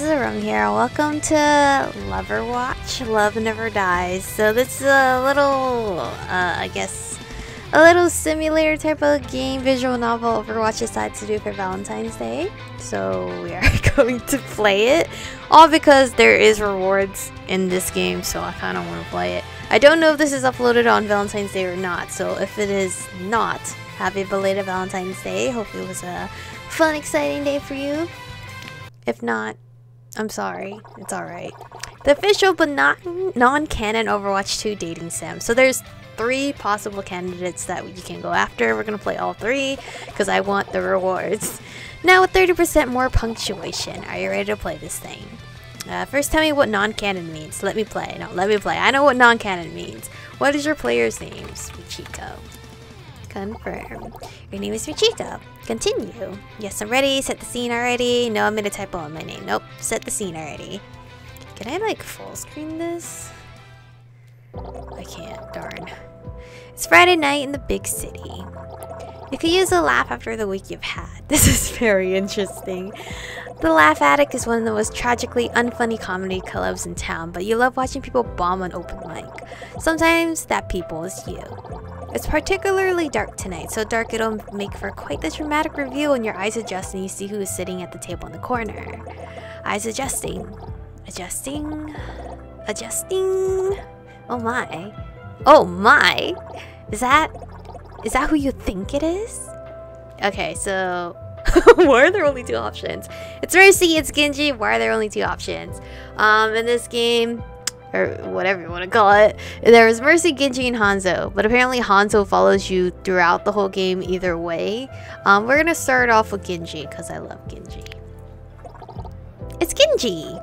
Aromie here. Welcome to Loverwatch. Love Never Dies. So this is a little, I guess, a little simulator type of game, visual novel Overwatch decided to do for Valentine's Day. So we are going to play it, all because there is rewards in this game, so I kind of want to play it. I don't know if this is uploaded on Valentine's Day or not, so if it is not, happy belated Valentine's Day. Hope it was a fun, exciting day for you. If not, I'm sorry. It's alright. The official but not non-canon Overwatch 2 dating sim. So there's 3 possible candidates that you can go after. We're going to play all 3 because I want the rewards. Now with 30% more punctuation. Are you ready to play this thing? First tell me what non-canon means. Let me play. No, let me play. I know what non-canon means. What is your player's name? Michiko. Confirm. Your name is Michiko. Continue. Yes, I'm ready. Set the scene already. No, I made a typo on my name. Nope. Set the scene already. Can I like full screen this? I can't. Darn. It's Friday night in the big city. You could use a laugh after the week you've had. This is very interesting. The Laugh Attic is one of the most tragically unfunny comedy clubs in town, but you love watching people bomb on open mic. Sometimes that people is you. It's particularly dark tonight, so dark it'll make for quite the dramatic reveal when your eyes adjust and you see who is sitting at the table in the corner. Eyes adjusting. Adjusting. Adjusting. Oh my. Oh my! Is that who you think it is? Okay, so why are there only 2 options? It's Mercy, it's Genji. Why are there only 2 options? In this game, or whatever you want to call it, there was Mercy, Genji, and Hanzo. But apparently Hanzo follows you throughout the whole game either way. We're gonna start off with Genji because I love Genji. It's Genji!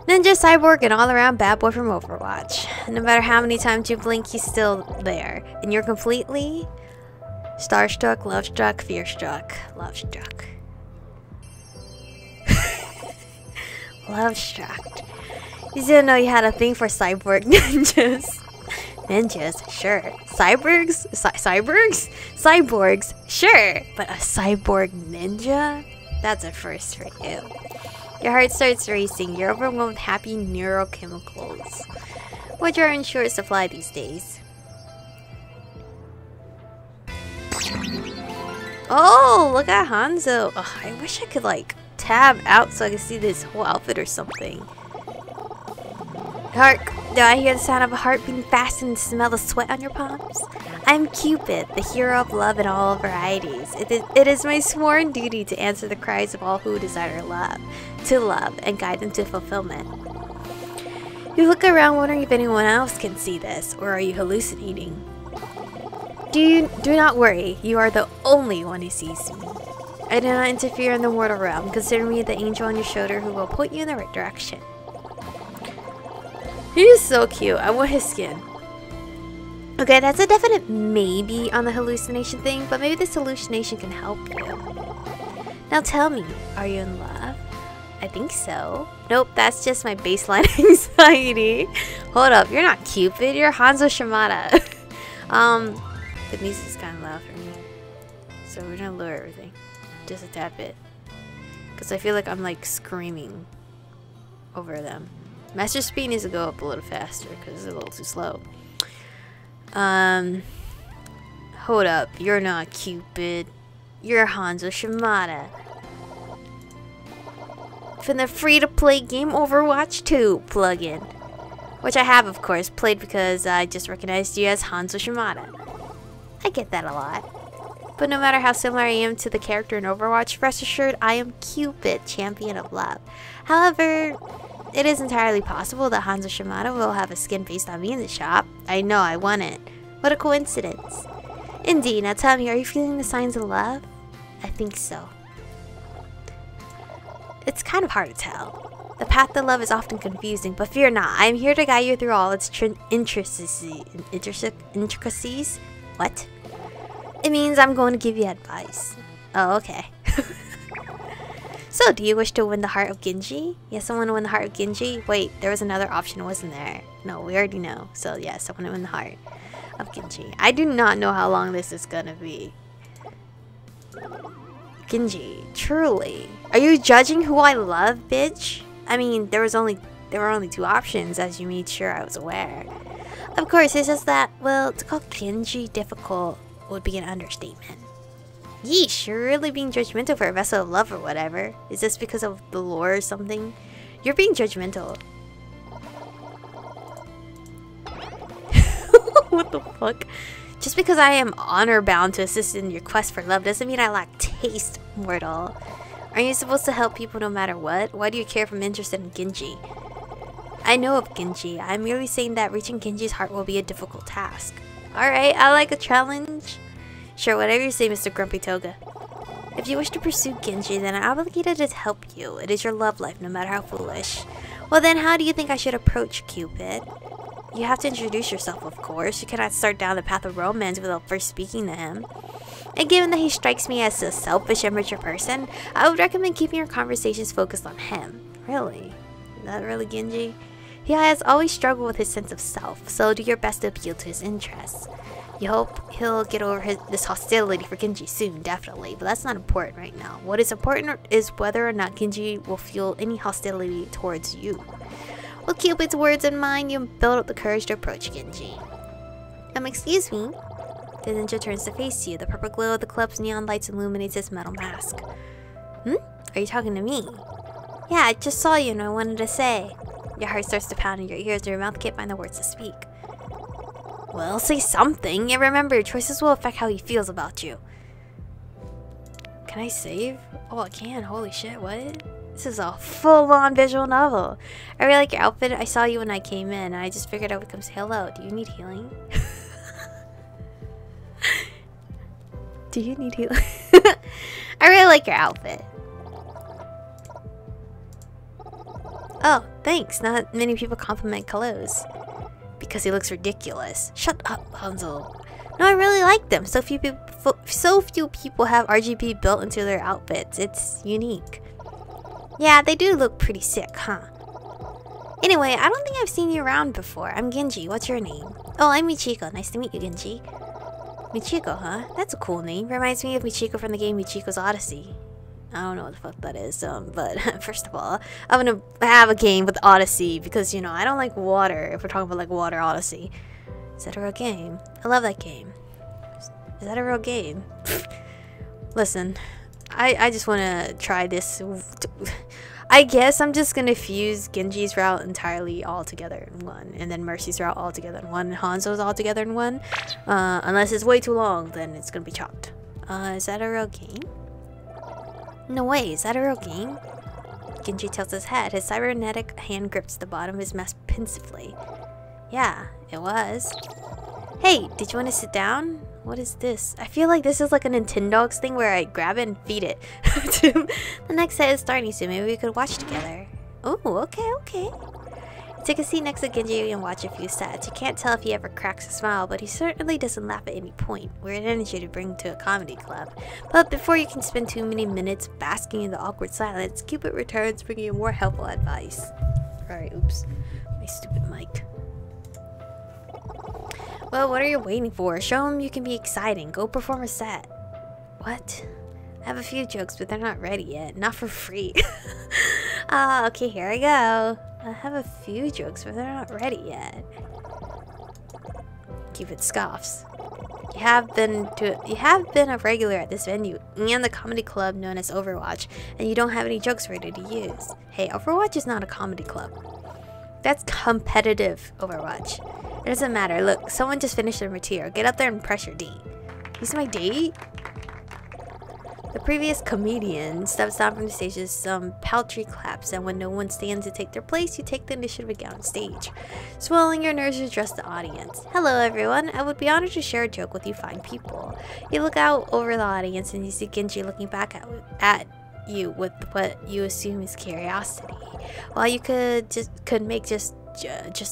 Ninja, cyborg, and all-around bad boy from Overwatch. No matter how many times you blink, he's still there. And you're completely starstruck, love-struck, fear-struck. Love-struck. Love-struck. You didn't know you had a thing for cyborg ninjas. Ninjas, sure. Cyborgs? Cyborgs? Cyborgs, sure. But a cyborg ninja? That's a first for you. Your heart starts racing. You're overwhelmed with happy neurochemicals, which are in short supply these days. Oh, look at Hanzo. Oh, I wish I could like tab out so I could see this whole outfit or something. Hark! Do I hear the sound of a heart beating fast and smell the sweat on your palms? I'm Cupid, the hero of love in all varieties. It is my sworn duty to answer the cries of all who desire love, to love, and guide them to fulfillment. You look around wondering if anyone else can see this, or are you hallucinating? Do not worry, you are the only one who sees me. I do not interfere in the mortal realm. Consider me the angel on your shoulder who will point you in the right direction. He is so cute. I want his skin. Okay, that's a definite maybe on the hallucination thing, but maybe this hallucination can help you. Now tell me, are you in love? I think so. Nope, that's just my baseline anxiety. Hold up, you're not Cupid, you're Hanzo Shimada. The music's kind of loud for me, so we're gonna lower everything just a tad bit, because I feel like I'm like screaming over them. Master speed needs to go up a little faster because it's a little too slow. Hold up, you're not Cupid, you're Hanzo Shimada from the free-to-play game Overwatch 2 plugin, which I have of course played because I just recognized you as Hanzo Shimada. I get that a lot. But no matter how similar I am to the character in Overwatch, rest assured I am Cupid, champion of love. However, it is entirely possible that Hanzo Shimada will have a skin based on me in the shop. I know, I want it. What a coincidence. Indeed, now tell me, are you feeling the signs of love? I think so. It's kind of hard to tell. The path to love is often confusing, but fear not. I am here to guide you through all its intricacies. What? It means I'm going to give you advice. Oh, okay. So, do you wish to win the heart of Genji? Yes, I want to win the heart of Genji. Wait, there was another option, wasn't there? No, we already know. So, yes, I want to win the heart of Genji. I do not know how long this is gonna be. Genji, truly. Are you judging who I love, bitch? I mean, there were only two options, as you made sure I was aware. Of course, it's just that, well, to call Genji difficult would be an understatement. Yeesh, you're really being judgmental for a vessel of love or whatever. Is this because of the lore or something? You're being judgmental. What the fuck? Just because I am honor-bound to assist in your quest for love doesn't mean I lack taste, mortal. Aren't you supposed to help people no matter what? Why do you care if I'm interested in Genji? I know of Genji. I'm merely saying that reaching Genji's heart will be a difficult task. Alright, I like a challenge. Sure, whatever you say, Mr. Grumpy Toga. If you wish to pursue Genji, then I'm obligated to help you. It is your love life, no matter how foolish. Well then, how do you think I should approach Cupid? You have to introduce yourself, of course. You cannot start down the path of romance without first speaking to him. And given that he strikes me as a selfish, immature person, I would recommend keeping your conversations focused on him. Really? Is that really Genji? He has always struggled with his sense of self, so do your best to appeal to his interests. You hope he'll get over this hostility for Genji soon, definitely, but that's not important right now. What is important is whether or not Genji will feel any hostility towards you. With Cupid's words in mind, you build up the courage to approach Genji. Excuse me? The ninja turns to face you. The purple glow of the club's neon lights illuminates his metal mask. Hmm? Are you talking to me? Yeah, I just saw you and I wanted to say. Your heart starts to pound in your ears and your mouth can't find the words to speak. Well, say something. And remember, your choices will affect how he feels about you. Can I save? Oh, I can. Holy shit, what? This is a full-on visual novel. I really like your outfit. I saw you when I came in. And I just figured I would come say hello. Do you need healing? Do you need healing? I really like your outfit. Oh, thanks. Not many people compliment clothes. Because he looks ridiculous. Shut up, Hanzo. No, I really like them. So few people have RGB built into their outfits. It's unique. Yeah, they do look pretty sick, huh? Anyway, I don't think I've seen you around before. I'm Genji. What's your name? Oh, I'm Michiko. Nice to meet you, Genji. Michiko, huh? That's a cool name. Reminds me of Michiko from the game Michiko's Odyssey. I don't know what the fuck that is, but first of all, I'm gonna have a game with Odyssey because, you know, I don't like water if we're talking about like Water Odyssey. Is that a real game? I love that game. Is that a real game? Listen, I just want to try this. I guess I'm just gonna fuse Genji's route entirely all together in one, and then Mercy's route all together in one, and Hanzo's all together in one. Unless it's way too long, then it's gonna be chopped. Is that a real game? No way, is that a real game? Genji tilts his head. His cybernetic hand grips the bottom of his mask pensively. Yeah, it was. Hey, did you want to sit down? What is this? I feel like this is like a Nintendogs thing where I grab it and feed it. The next set is starting soon. Maybe we could watch together. Oh, okay. Take a seat next to Genji and watch a few sets. You can't tell if he ever cracks a smile, but he certainly doesn't laugh at any point. Weird energy to bring to a comedy club. But before you can spend too many minutes basking in the awkward silence, Cupid returns bringing you more helpful advice. Alright, oops. My stupid mic. Well, what are you waiting for? Show him you can be exciting. Go perform a set. What? I have a few jokes, but they're not ready yet. Not for free. Okay, here I go. I have a few jokes, but they're not ready yet. Cupid scoffs. You have been a regular at this venue and the comedy club known as Overwatch, and you don't have any jokes ready to use. Hey, Overwatch is not a comedy club. That's competitive Overwatch. It doesn't matter. Look, someone just finished their material. Get up there and press your date. He's my date? The previous comedian steps down from the stage with some paltry claps, and when no one stands to take their place, you take the initiative again on stage. Swelling your nerves, you address the audience. Hello everyone, I would be honored to share a joke with you fine people. You look out over the audience and you see Genji looking back at you with what you assume is curiosity. While you could make just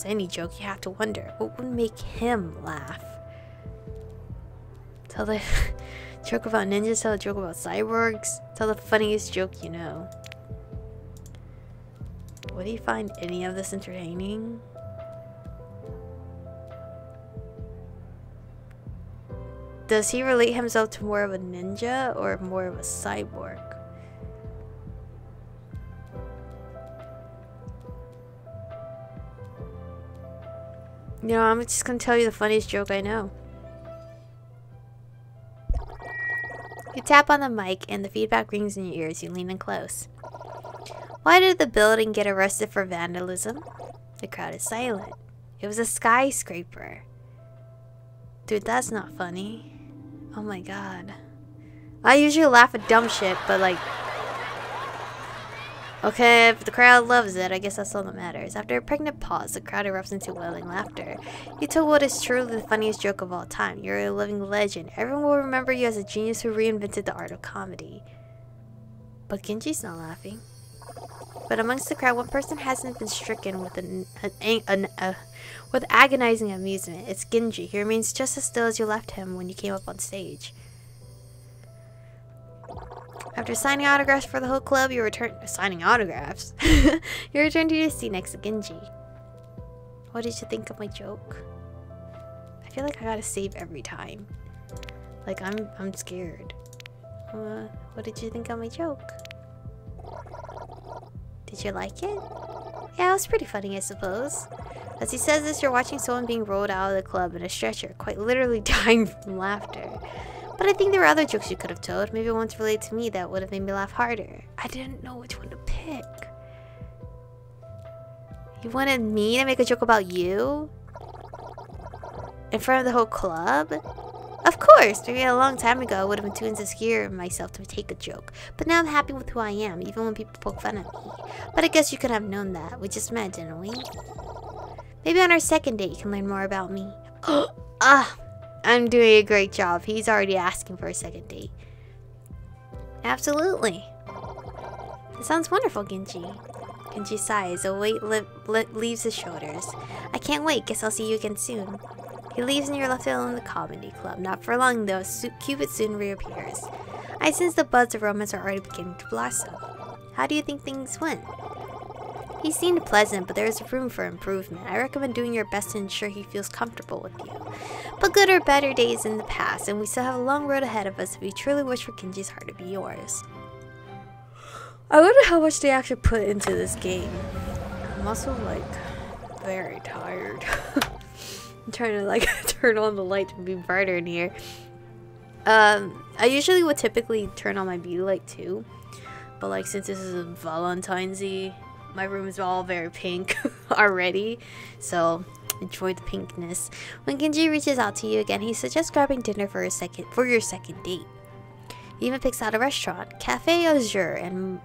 any joke, you have to wonder, what would make him laugh? Tell the joke about ninjas, tell a joke about cyborgs, tell the funniest joke you know. Would he find any of this entertaining? Does he relate himself to more of a ninja or more of a cyborg? You know, I'm just gonna tell you the funniest joke I know. You tap on the mic and the feedback rings in your ears. You lean in close. Why did the building get arrested for vandalism? The crowd is silent. It was a skyscraper. Dude, that's not funny. Oh my god. I usually laugh at dumb shit, but like... Okay, if the crowd loves it, I guess that's all that matters. After a pregnant pause, the crowd erupts into wailing laughter. You told what is truly the funniest joke of all time. You're a living legend. Everyone will remember you as a genius who reinvented the art of comedy. But Genji's not laughing. But amongst the crowd, one person hasn't been stricken with with agonizing amusement. It's Genji. He remains just as still as you left him when you came up on stage. After signing autographs for the whole club, you return signing autographs. You return to your seat next to Genji. What did you think of my joke? I feel like I gotta save every time. Like I'm scared. What did you think of my joke? Did you like it? Yeah, it was pretty funny, I suppose. As he says this, you're watching someone being rolled out of the club in a stretcher, quite literally dying from laughter. But I think there were other jokes you could have told. Maybe ones related to me that would have made me laugh harder. I didn't know which one to pick. You wanted me to make a joke about you? In front of the whole club? Of course! Maybe a long time ago I would have been too insecure in myself to take a joke. But now I'm happy with who I am, even when people poke fun at me. But I guess you could have known that. We just met, didn't we? Maybe on our second date you can learn more about me. I'm doing a great job. He's already asking for a second date. Absolutely. It sounds wonderful, Genji. Genji sighs. A weight leaves his shoulders. I can't wait. Guess I'll see you again soon. He leaves and you're left alone in the comedy club. Not for long, though. Cupid soon reappears. I sense the buds of romance are already beginning to blossom. How do you think things went? He seemed pleasant, but there is room for improvement. I recommend doing your best to ensure he feels comfortable with you. But good or better days in the past, and we still have a long road ahead of us if we truly wish for Genji's heart to be yours. I wonder how much they actually put into this game. I'm also like very tired. I'm trying to like turn on the light to be brighter in here. I usually would typically turn on my beauty light too, but like since this is a Valentines-y, my room is all very pink already, so enjoy the pinkness. When Genji reaches out to you again, he suggests grabbing dinner for your second date. He even picks out a restaurant, Cafe Azure and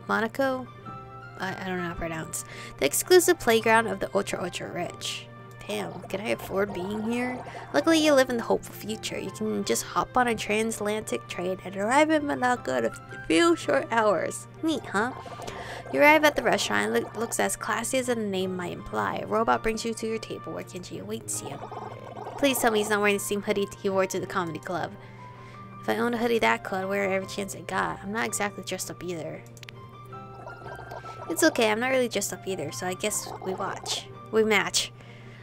Monaco. I don't know how to pronounce. The exclusive playground of the ultra rich. Damn, can I afford being here? Luckily, you live in the hopeful future. You can just hop on a transatlantic train and arrive in Monaco in a few short hours. Neat, huh? You arrive at the restaurant. It looks as classy as the name might imply. A robot brings you to your table where Genji awaits you. Please tell me he's not wearing the same hoodie he wore to the comedy club. If I owned a hoodie that cool, I'd wear it every chance I got. I'm not exactly dressed up either. It's okay, I'm not really dressed up either, so I guess we match.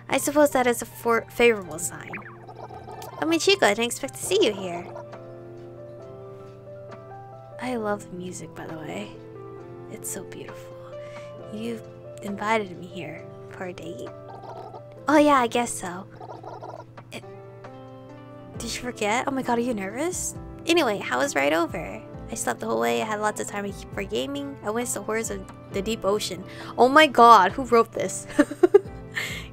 I suppose that is a favorable sign. Oh, my Chico, I didn't expect to see you here. I love the music, by the way. It's so beautiful. You invited me here for a date. Oh yeah, I guess so. Did you forget? Oh my god, are you nervous? Anyway, how was right over? I slept the whole way. I had lots of time for gaming. I went to the horrors of the deep ocean. Oh my god, who wrote this?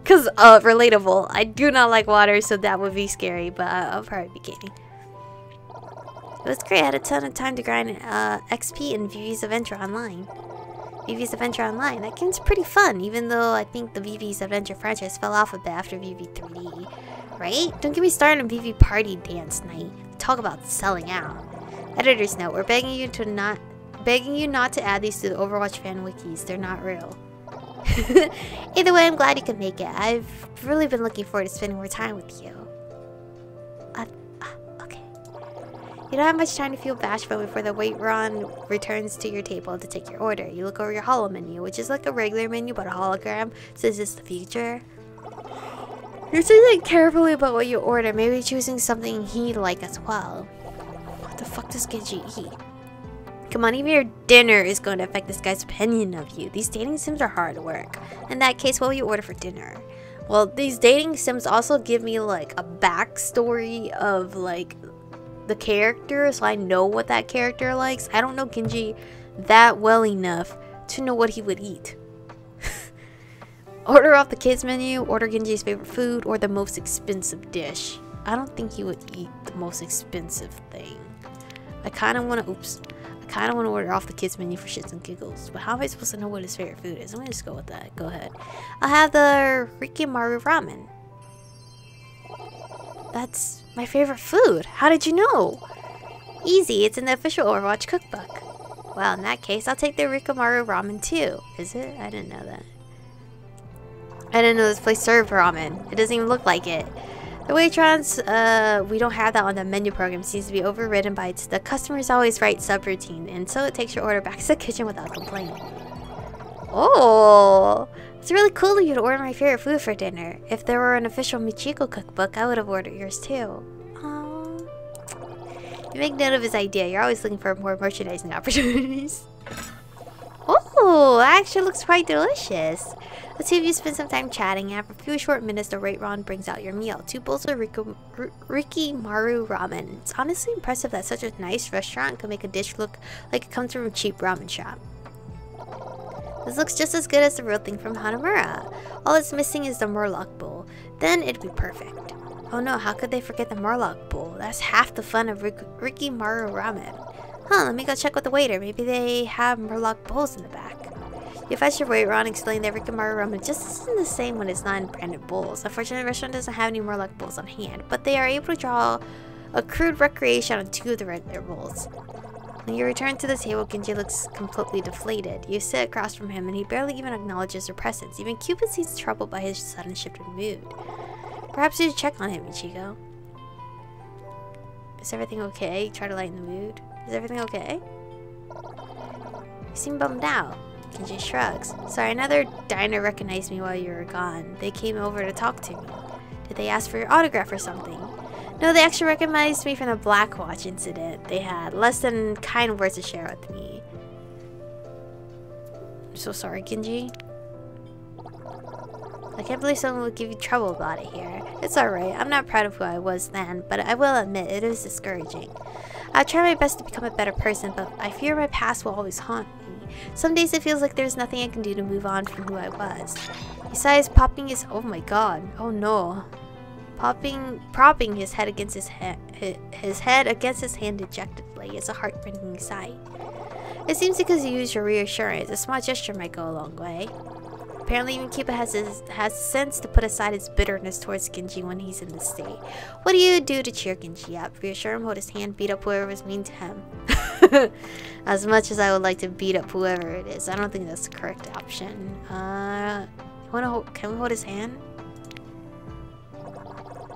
Because, relatable. I do not like water, so that would be scary, but I'll probably be gaming. It was great. I had a ton of time to grind XP in Vivi's Adventure Online. Vivi's Adventure Online. That game's pretty fun, even though I think the Vivi's Adventure franchise fell off a bit after Vivi 3D. Right? Don't get me started on Vivi Party Dance Night. Talk about selling out. Editor's note, we're begging you not to add these to the Overwatch fan wikis. They're not real. Either way, I'm glad you could make it. I've really been looking forward to spending more time with you. Okay. You don't have much time to feel bashful before the waitron returns to your table to take your order. You look over your holo menu, which is like a regular menu but a hologram. So is this the future? You're thinking carefully about what you order, maybe choosing something he'd like as well. What the fuck does Genji eat? Come on, even your dinner is going to affect this guy's opinion of you. These dating sims are hard work. In that case, what will you order for dinner? Well, these dating sims also give me like a backstory of like the character, so I know what that character likes. I don't know Genji that well enough to know what he would eat. Order off the kids menu, order Genji's favorite food, or the most expensive dish. I don't think he would eat the most expensive thing. I kind of want to order off the kids menu for shits and giggles, but how am I supposed to know what his favorite food is? I'm gonna just go with that. Go ahead. I'll have the Rikimaru ramen. That's my favorite food. How did you know? Easy, it's in the official Overwatch cookbook. Well, in that case, I'll take the Rikimaru ramen too. Is it? I didn't know that. I didn't know this place served ramen. It doesn't even look like it. The Waitrons, we don't have that on the menu program. Seems to be overridden by the customer's always right subroutine, and so it takes your order back to the kitchen without complaining. Oh, it's really cool of you to order my favorite food for dinner. If there were an official Michiko cookbook, I would have ordered yours too. Oh, you make note of his idea. You're always looking for more merchandising opportunities. Oh, that actually looks quite delicious. The two of you spend some time chatting, and after a few short minutes, the Waitrun brings out your meal. 2 bowls of Rikimaru ramen. It's honestly impressive that such a nice restaurant could make a dish look like it comes from a cheap ramen shop. This looks just as good as the real thing from Hanamura. All it's missing is the Murloc bowl. Then it'd be perfect. Oh no, how could they forget the Murloc bowl? That's half the fun of Rikimaru ramen. Huh, let me go check with the waiter. Maybe they have Murloc bowls in the back. You fetch your Waitrun and explain that Rikimaru ramen just isn't the same when it's not in branded bowls. Unfortunately, the restaurant doesn't have any Murloc bowls on hand, but they are able to draw a crude recreation on 2 of the regular bowls. When you return to the table, Genji looks completely deflated. You sit across from him and he barely even acknowledges your presence. Even Cupid seems troubled by his sudden shift in mood. Perhaps you should check on him, Ichigo. Is everything okay? Try to lighten the mood. Is everything okay? You seem bummed out. Genji shrugs. Sorry, another diner recognized me while you were gone. They came over to talk to me. Did they ask for your autograph or something? No, they actually recognized me from the Blackwatch incident. They had less than kind words to share with me. I'm so sorry, Genji. I can't believe someone would give you trouble about it here. It's alright. I'm not proud of who I was then, but I will admit it is discouraging. I'll try my best to become a better person, but I fear my past will always haunt me. Some days it feels like there's nothing I can do to move on from who I was. Besides popping his— oh my god, oh no. Propping his head against his head against his hand dejectedly is a heartrending sight. It seems because you use your reassurance, a small gesture might go a long way. Apparently even Cupid has sense to put aside his bitterness towards Genji when he's in this state. What do you do to cheer Genji up? Reassure him, hold his hand, beat up whoever was mean to him. As much as I would like to beat up whoever it is, I don't think that's the correct option. Can we hold his hand?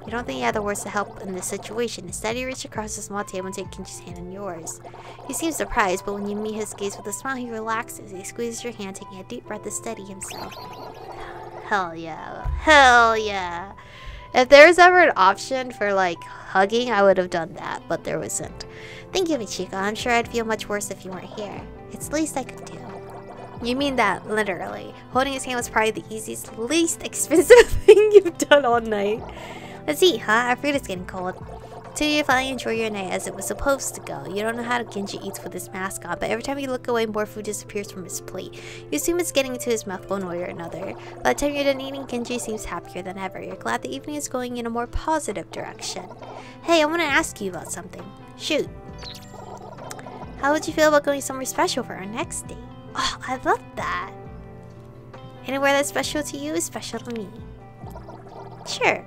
You don't think you have the words to help in this situation. Instead, you reach across the small table and take Genji's hand in yours. He seems surprised, but when you meet his gaze with a smile, he relaxes. He squeezes your hand, taking a deep breath to steady himself. Hell yeah. Hell yeah. If there was ever an option for, like, hugging, I would have done that, but there wasn't. Thank you, Michiko. I'm sure I'd feel much worse if you weren't here. It's the least I could do. You mean that, literally. Holding his hand was probably the easiest, least expensive thing you've done all night. Let's eat, huh? Our food is getting cold. Two of you finally enjoy your night as it was supposed to go. You don't know how Genji eats with his mask on, but every time you look away, more food disappears from his plate. You assume it's getting into his mouth one way or another. By the time you're done eating, Genji seems happier than ever. You're glad the evening is going in a more positive direction. Hey, I want to ask you about something. Shoot. How would you feel about going somewhere special for our next date? Oh, I love that. Anywhere that's special to you is special to me. Sure.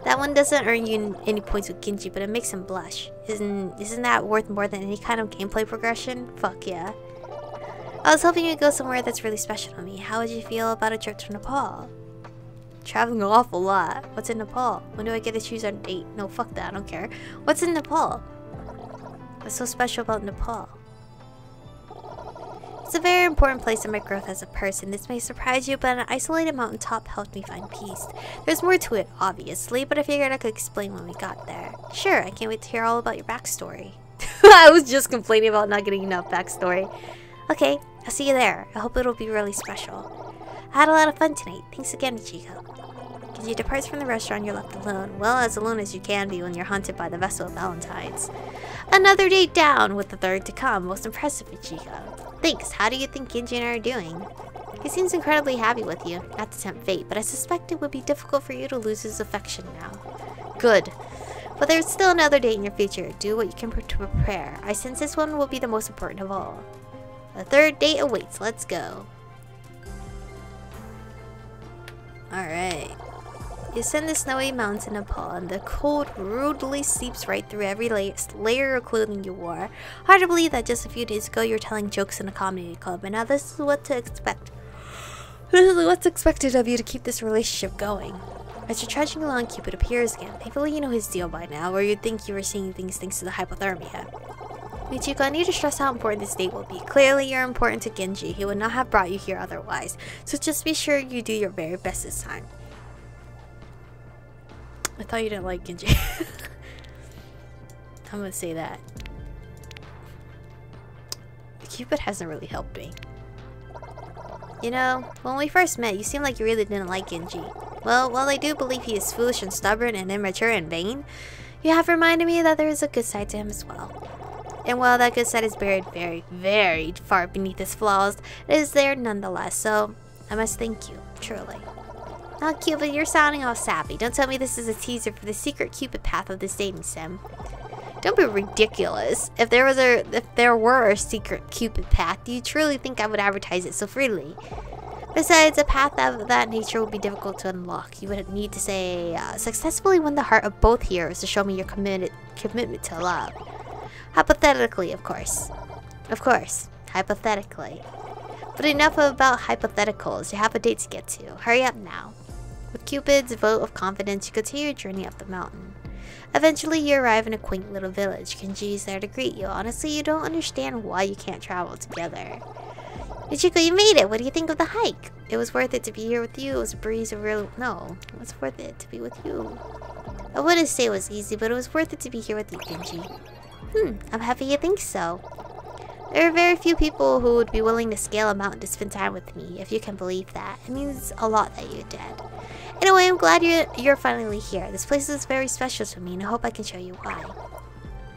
That one doesn't earn you any points with Genji, but it makes him blush. Isn't that worth more than any kind of gameplay progression? Fuck yeah. I was hoping you'd go somewhere that's really special to me. How would you feel about a trip to Nepal? Traveling an awful lot. What's in Nepal? When do I get to choose our date? No, fuck that. I don't care. What's in Nepal? What's so special about Nepal? It's a very important place in my growth as a person. This may surprise you, but an isolated mountaintop helped me find peace. There's more to it, obviously, but I figured I could explain when we got there. Sure, I can't wait to hear all about your backstory. I was just complaining about not getting enough backstory. Okay, I'll see you there. I hope it'll be really special. I had a lot of fun tonight. Thanks again, Ichigo. Genji departs from the restaurant, you're left alone. Well, as alone as you can be when you're haunted by the vessel of Valentines. Another date down, with the third to come. Most impressive, Ichigo. Thanks. How do you think Genji and I are doing? He seems incredibly happy with you. Not to tempt fate, but I suspect it would be difficult for you to lose his affection now. Good. But there's still another date in your future. Do what you can to prepare. I sense this one will be the most important of all. The third date awaits. Let's go. Alright. You ascend the snowy mountains in Nepal, and the cold rudely seeps right through every layer of clothing you wore. Hard to believe that just a few days ago you were telling jokes in a comedy club, and now this is what to expect. This is what's expected of you to keep this relationship going. As you're trudging along, Cupid appears again. Thankfully, you know his deal by now, or you'd think you were seeing things thanks to the hypothermia. Michiko, I need to stress how important this date will be. Clearly, you're important to Genji. He would not have brought you here otherwise, so just be sure you do your very best this time. I thought you didn't like Genji. I'm gonna say that. Cupid hasn't really helped me. You know, when we first met, you seemed like you really didn't like Genji. Well, while I do believe he is foolish and stubborn and immature and vain, you have reminded me that there is a good side to him as well. And while that good side is buried very, very far beneath his flaws, it is there nonetheless, so I must thank you, truly. Oh, Cupid, you're sounding all sappy. Don't tell me this is a teaser for the secret Cupid path of this dating sim. Don't be ridiculous. If there were a secret Cupid path, do you truly think I would advertise it so freely? Besides, a path of that nature would be difficult to unlock. You would need to say, successfully win the heart of both heroes to show me your commitment to love. Hypothetically, of course. Of course, hypothetically. But enough about hypotheticals. You have a date to get to. Hurry up now. With Cupid's vote of confidence, you continue your journey up the mountain. Eventually, you arrive in a quaint little village. Genji is there to greet you. Honestly, you don't understand why you can't travel together. Michiko, you made it! What do you think of the hike? It was worth it to be here with you. It was a breeze of real... No, it was worth it to be with you. I wouldn't say it was easy, but it was worth it to be here with you, Genji. I'm happy you think so. There are very few people who would be willing to scale a mountain to spend time with me, if you can believe that. It means a lot that you did. Anyway, I'm glad you're finally here. This place is very special to me, and I hope I can show you why.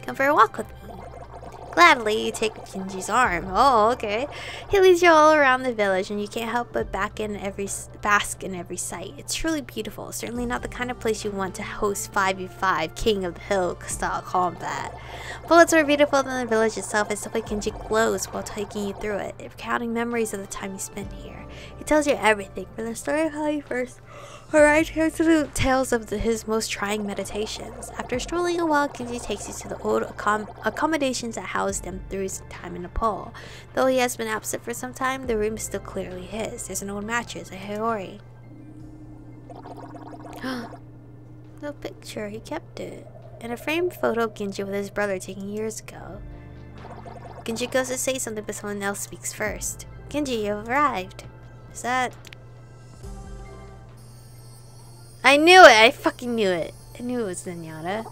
Come for a walk with me. Gladly, you take Genji's arm. Oh, okay. He leads you all around the village, and you can't help but bask in every sight. It's truly beautiful. Certainly not the kind of place you want to host 5v5 King of the Hill style combat. But what's more beautiful than the village itself is the way Genji glows while taking you through it, recounting memories of the time you spent here. He tells you everything, from the story of how he first arrived here to the tales of his most trying meditations. After strolling a while, Genji takes you to the old accommodations that housed him through his time in Nepal. Though he has been absent for some time, the room is still clearly his. There's an old mattress, a Hiyori. No picture, he kept it. And a framed photo of Genji with his brother taken years ago. Genji goes to say something, but someone else speaks first. Genji, you've arrived. Is that... I knew it! I fucking knew it. I knew it was Zenyatta.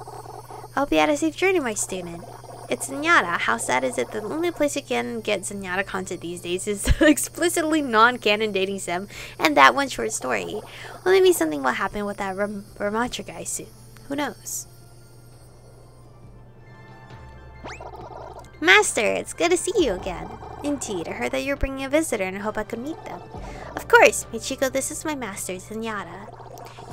I hope you had a safe journey, my student. It's Zenyatta. How sad is it that the only place you can get Zenyatta content these days is explicitly non-canon dating sim and that one short story. Well, maybe something will happen with that Ramatra guy soon. Who knows? Master, it's good to see you again. Indeed, I heard that you're bringing a visitor and I hope I could meet them. Of course, Michiko, this is my master, Zenyatta.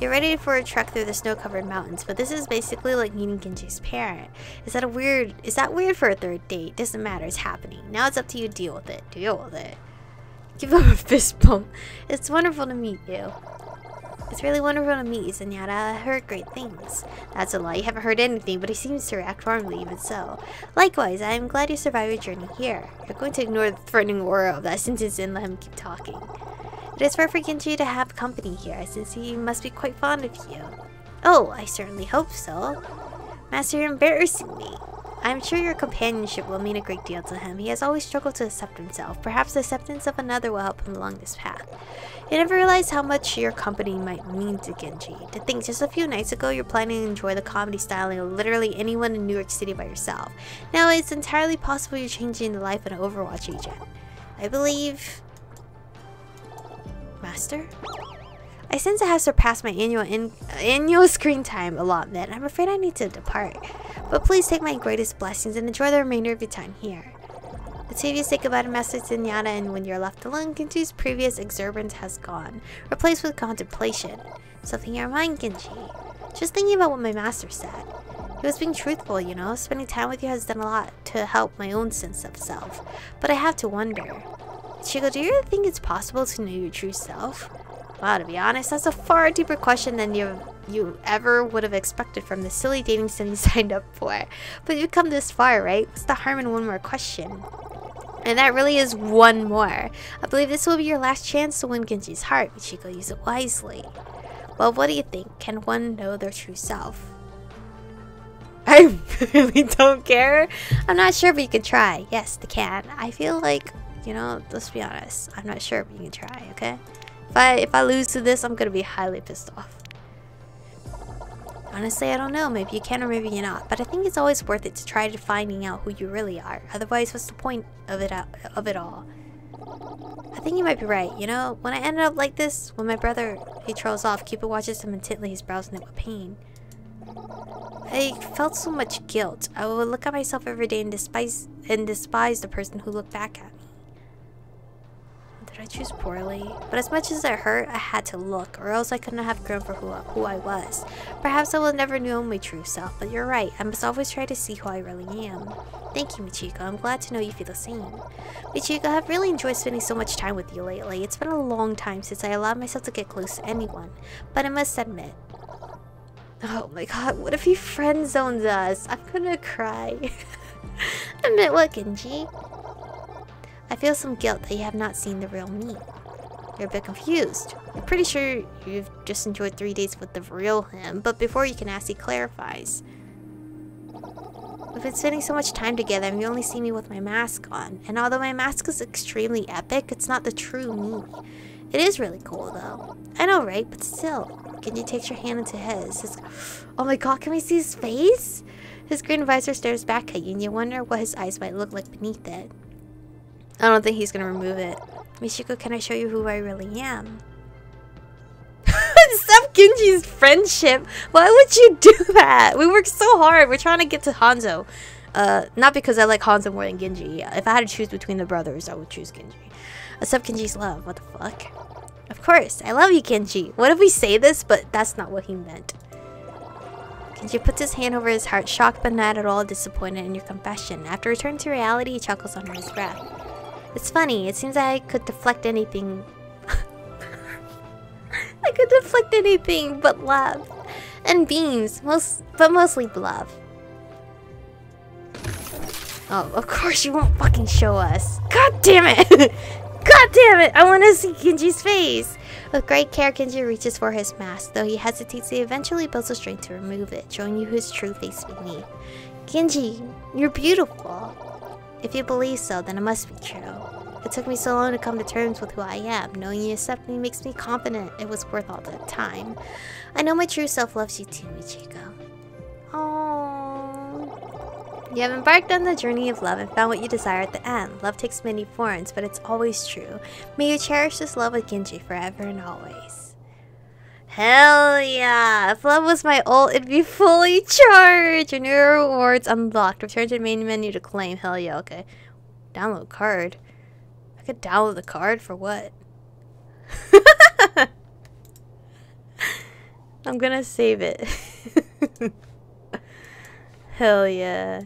You're ready for a trek through the snow-covered mountains, but this is basically like meeting Genji's parent. Is that weird for a third date? Doesn't matter, it's happening. Now it's up to you to deal with it. Deal with it. Give them a fist bump. It's wonderful to meet you. It's really wonderful to meet you, Zenyatta. I heard great things. That's a lie. You haven't heard anything, but he seems to react warmly even so. Likewise, I am glad you survived your journey here. You're going to ignore the threatening aura of that sentence and let him keep talking. It is rare for Genji to have company here, since he must be quite fond of you. Oh, I certainly hope so. Master, you're embarrassing me. I'm sure your companionship will mean a great deal to him. He has always struggled to accept himself. Perhaps the acceptance of another will help him along this path. You never realized how much your company might mean to Genji. To think just a few nights ago you're planning to enjoy the comedy styling of literally anyone in New York City by yourself. Now it's entirely possible you're changing the life of an Overwatch agent. I believe... Master? I sense I have surpassed my annual screen time allotment. I'm afraid I need to depart. But please take my greatest blessings and enjoy the remainder of your time here. The two of you say goodbye to Master Zenyatta, and when you're left alone, Genji's previous exuberance has gone, replaced with contemplation. Something in your mind, Genji. Just thinking about what my master said. He was being truthful, you know. Spending time with you has done a lot to help my own sense of self. But I have to wonder. Chico, do you really think it's possible to know your true self? Wow, to be honest, that's a far deeper question than you ever would have expected from the silly dating sim you signed up for. But you've come this far, right? What's the harm in one more question? And that really is one more. I believe this will be your last chance to win Genji's heart, Michiko. Use it wisely. Well, what do you think? Can one know their true self? I really don't care. I'm not sure, but you can try. Yes, they can. I feel like, you know, let's be honest. I'm not sure, but you can try, okay? If I lose to this, I'm gonna be highly pissed off. Honestly, I don't know. Maybe you can or maybe you're not. But I think it's always worth it to try to finding out who you really are. Otherwise, what's the point of it all? I think you might be right. You know, when I ended up like this, when my brother, he trolls off, Cupid watches him intently, he's browsing it with pain. I felt so much guilt. I would look at myself every day and despise the person who looked back at me. Did I choose poorly? But as much as it hurt, I had to look, or else I couldn't have grown for who I was. Perhaps I will never know my true self, but you're right. I must always try to see who I really am. Thank you, Michiko. I'm glad to know you feel the same. Michiko, I've really enjoyed spending so much time with you lately. It's been a long time since I allowed myself to get close to anyone, but I must admit... Oh my god, what if he friend zones us? I'm gonna cry. Admit what, Genji? I feel some guilt that you have not seen the real me. You're a bit confused. I'm pretty sure you've just enjoyed 3 days with the real him, but before you can ask, he clarifies. We've been spending so much time together and you only see me with my mask on. And although my mask is extremely epic, it's not the true me. It is really cool though. I know, right? But still. Genji takes your hand into his. Oh my god, can we see his face? His green visor stares back at you and you wonder what his eyes might look like beneath it. I don't think he's gonna remove it. Michiko, can I show you who I really am? Stop Genji's friendship! Why would you do that? We worked so hard. We're trying to get to Hanzo. Not because I like Hanzo more than Genji. If I had to choose between the brothers, I would choose Genji. Accept Genji's love. What the fuck? Of course. I love you, Genji. What if we say this, but that's not what he meant? Genji puts his hand over his heart, shocked but not at all disappointed in your confession. After returning to reality, he chuckles under his breath. It's funny, it seems I could deflect anything. I could deflect anything but love. And beams, but mostly love. Oh, of course you won't fucking show us. God damn it! God damn it! I want to see Genji's face! With great care, Genji reaches for his mask. Though he hesitates, he eventually builds the strength to remove it, showing you his true face beneath. Genji, you're beautiful. If you believe so, then it must be true. It took me so long to come to terms with who I am. Knowing you accept me makes me confident it was worth all the time. I know my true self loves you too, Michiko. Aww. You have embarked on the journey of love and found what you desire at the end. Love takes many forms, but it's always true. May you cherish this love with Genji forever and always. Hell yeah! If love was my ult, it'd be fully charged! Your new rewards unlocked. Return to the main menu to claim. Hell yeah, okay. Download card. I could download the card for what? I'm gonna save it. Hell yeah.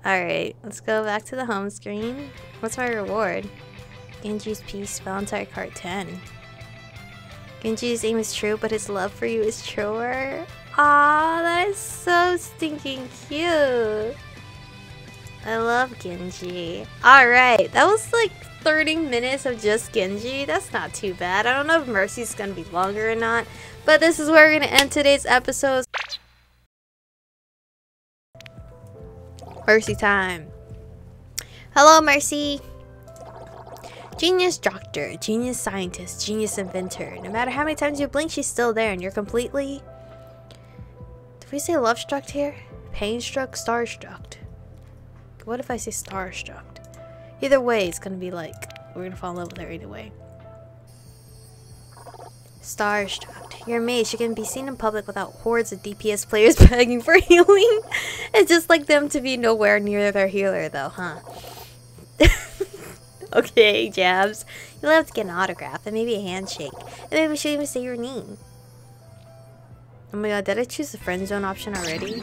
Alright, let's go back to the home screen. What's my reward? Genji's Peace, Valentine card 10. Genji's aim is true, but his love for you is truer. Aw, that is so stinking cute. I love Genji. Alright, that was like 30 minutes of just Genji. That's not too bad. I don't know if Mercy's gonna be longer or not, but this is where we're gonna end today's episode. Mercy time. Hello, Mercy. Genius doctor, genius scientist, genius inventor. No matter how many times you blink, she's still there, and you're completely... Did we say love-struck here? Pain-struck, star-struck. What if I say star-struck? Either way, it's gonna be like, we're gonna fall in love with her either way. Star-struck. You're amazed. She can be seen in public without hordes of DPS players begging for healing. It's just like them to be nowhere near their healer, though, huh? Okay, Jabs. You'll have to get an autograph and maybe a handshake. And maybe we should even say your name. Oh my god, did I choose the friend zone option already?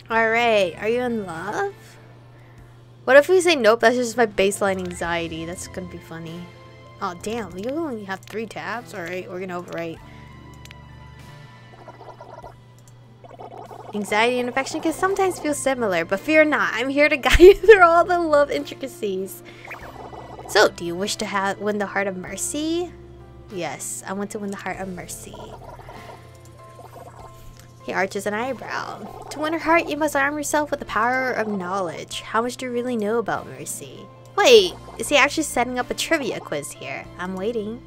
Alright, are you in love? What if we say nope, that's just my baseline anxiety. That's gonna be funny. Oh damn, you only have 3 tabs? Alright, we're gonna overwrite. Anxiety and affection can sometimes feel similar, but fear not. I'm here to guide you through all the love intricacies. So, do you wish to win the heart of Mercy? Yes, I want to win the heart of Mercy. He arches an eyebrow. To win her heart, you must arm yourself with the power of knowledge. How much do you really know about Mercy? Wait, is he actually setting up a trivia quiz here? I'm waiting.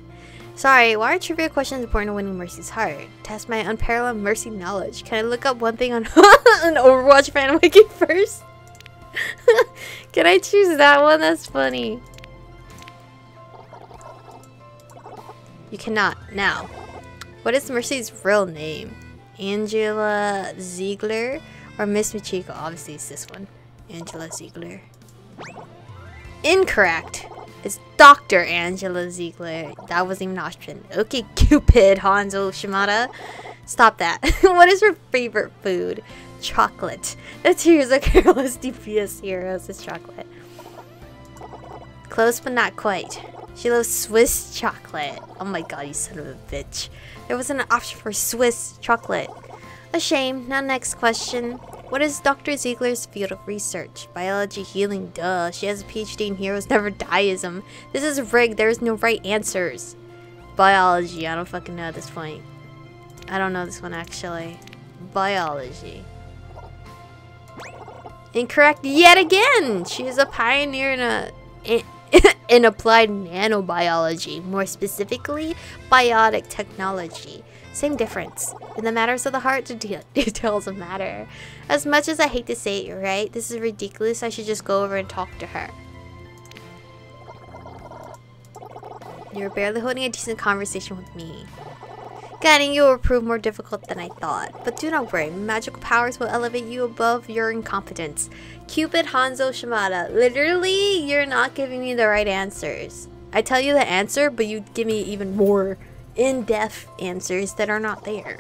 Sorry, why are trivia questions important to winning Mercy's heart? Test my unparalleled Mercy knowledge. Can I look up one thing on an Overwatch fan wiki first? Can I choose that one? That's funny. You cannot. Now, what is Mercy's real name? Angela Ziegler or Miss Michiko? Obviously, it's this one. Angela Ziegler. Incorrect. It's Dr. Angela Ziegler. That wasn't even an option. Okay, Cupid, Hanzo Shimada. Stop that. What is her favorite food? Chocolate. The tears of careless DPS heroes is chocolate. Close but not quite. She loves Swiss chocolate. Oh my god, you son of a bitch. There wasn't an option for Swiss chocolate. A shame. Now next question. What is Dr. Ziegler's field of research? Biology, healing, duh. She has a PhD in Heroes Never Dieism. This is rigged. There is no right answers. Biology. I don't fucking know at this point. I don't know this one actually. Biology. Incorrect yet again! She is a pioneer in applied nanobiology. More specifically, biotic technology. Same difference. In the matters of the heart, the details matter. As much as I hate to say it, you're right. This is ridiculous. I should just go over and talk to her. You're barely holding a decent conversation with me. Getting you will prove more difficult than I thought. But do not worry. Magical powers will elevate you above your incompetence. Cupid Hanzo Shimada. Literally, you're not giving me the right answers. I tell you the answer, but you give me even more in-depth answers that are not there.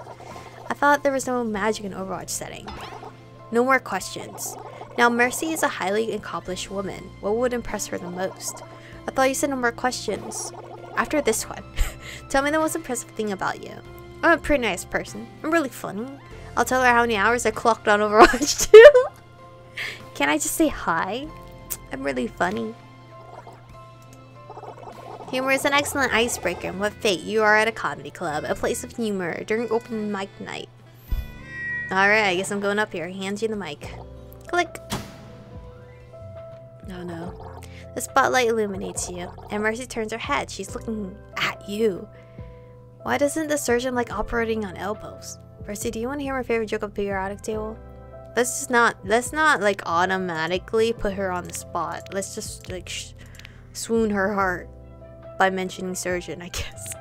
I thought there was no magic in Overwatch setting. No more questions. Now, Mercy is a highly accomplished woman. What would impress her the most? I thought you said no more questions. After this one, tell me the most impressive thing about you. I'm a pretty nice person. I'm really funny. I'll tell her how many hours I clocked on Overwatch too. Can I just say hi? I'm really funny. Humor is an excellent icebreaker. And what fate, you are at a comedy club, a place of humor, during open mic night. Alright, I guess I'm going up here. Hands you the mic. Click. Oh no. The spotlight illuminates you, and Mercy turns her head. She's looking at you. Why doesn't the surgeon like operating on elbows? Mercy, do you want to hear my favorite joke of the periodic table? Let's not like automatically put her on the spot. Let's just like swoon her heart by mentioning surgeon, I guess.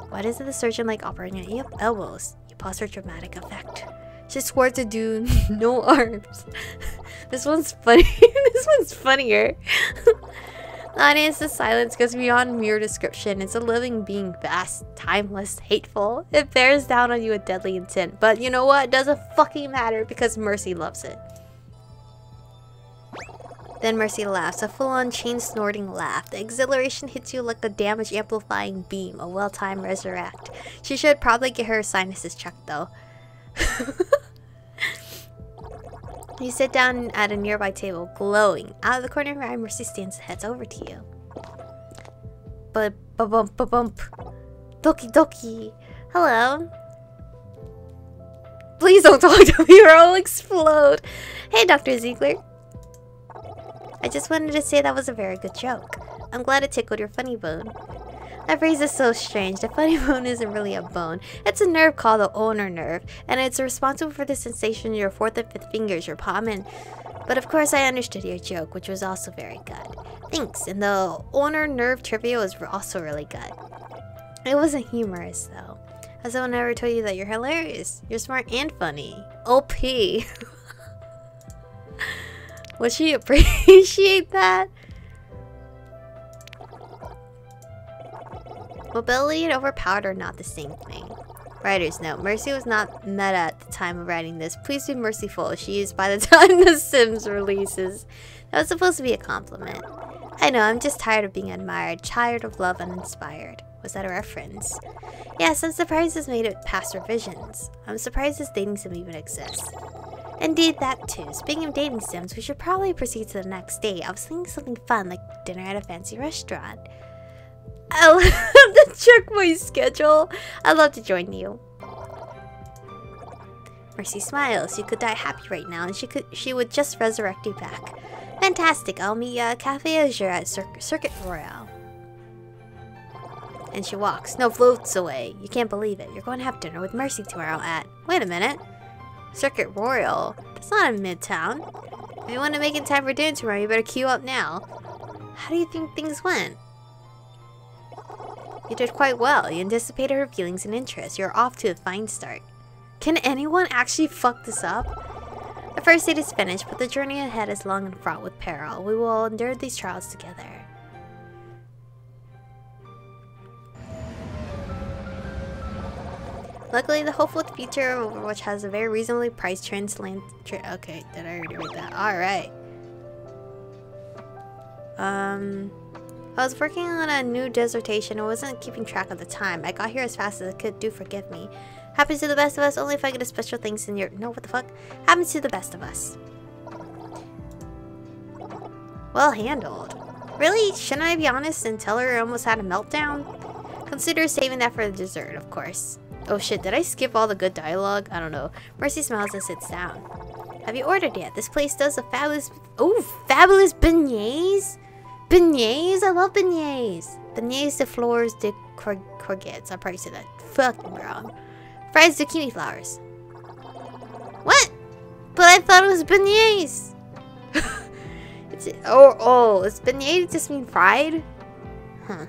Why doesn't the surgeon like operating on elbows? You pause for dramatic effect. She swore to do no arms. This one's funny. This one's funnier. The audience's silence goes beyond mere description. It's a living being, vast, timeless, hateful. It bears down on you with deadly intent. But you know what? It doesn't fucking matter because Mercy loves it. Then Mercy laughs, a full-on chain-snorting laugh. The exhilaration hits you like a damage-amplifying beam, a well-timed resurrect. She should probably get her sinuses checked, though. You sit down at a nearby table, glowing. Out of the corner of your eye, Mercy stands and heads over to you. Ba-bump. Doki doki. Hello. Please don't talk to me or I'll explode. Hey, Dr. Ziegler. I just wanted to say that was a very good joke. I'm glad it tickled your funny bone. That phrase is so strange. The funny bone isn't really a bone. It's a nerve called the ulnar nerve, and it's responsible for the sensation in your fourth and fifth fingers, your palm, and... But of course I understood your joke, which was also very good. Thanks, and the ulnar nerve trivia was also really good. It wasn't humorous, though. Has someone ever told you that you're hilarious? You're smart and funny. OP. Would she appreciate that? Mobility and overpowered are not the same thing. Writer's note. Mercy was not meta at the time of writing this. Please be merciful. She is by the time The Sims releases. That was supposed to be a compliment. I know, I'm just tired of being admired. Tired of love uninspired. Was that a reference? Yes, I'm surprised this made it past revisions. I'm surprised this dating sim even exists. Indeed, that too. Speaking of dating sims, we should probably proceed to the next date. I was thinking something fun, like dinner at a fancy restaurant. I'll have to check my schedule. I'd love to join you. Mercy smiles. You could die happy right now, and she would just resurrect you back. Fantastic. I'll meet you at Cafe Azure at Circuit Royale. And she walks. No, floats away. You can't believe it. You're going to have dinner with Mercy tomorrow at... Wait a minute. Circuit Royale? That's not in Midtown. If you want to make it time for dinner tomorrow, you better queue up now. How do you think things went? You did quite well. You anticipated her feelings and interests. You're off to a fine start. Can anyone actually fuck this up? The first date is finished, but the journey ahead is long and fraught with peril. We will endure these trials together. Luckily, the hopeful future of Overwatch has a very reasonably priced okay, did I already read that? Alright. I was working on a new dissertation and wasn't keeping track of the time. I got here as fast as I could. Do forgive me. Happens to the best of us, only if I get a special thanks in your... No, what the fuck? Happens to the best of us. Well handled. Really? Shouldn't I be honest and tell her I almost had a meltdown? Consider saving that for the dessert, of course. Oh shit, did I skip all the good dialogue? I don't know. Mercy smiles and sits down. Have you ordered yet? This place does a fabulous... Oh, fabulous beignets! Beignets? I love beignets! Beignets de fleurs de courgettes. I probably said that fucking wrong. Fried zucchini flowers. What? But I thought it was beignets! It's beignets just mean fried? Huh.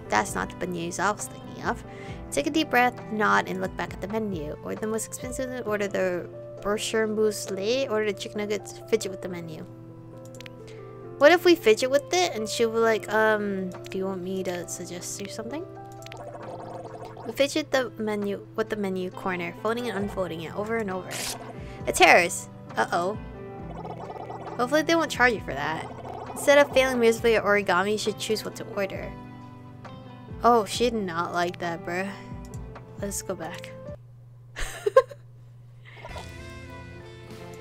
That's not the beignets I was thinking of. Take a deep breath, nod, and look back at the menu. Order the most expensive, order the brochure muesli, order the chicken nuggets, fidget with the menu. What if we fidget with it and she'll be like, do you want me to suggest you something? We fidget the menu with the menu corner, folding and unfolding it over and over. It's hers. Uh-oh. Hopefully they won't charge you for that. Instead of failing miserably at origami, you should choose what to order. Oh, she did not like that, bruh. Let's go back.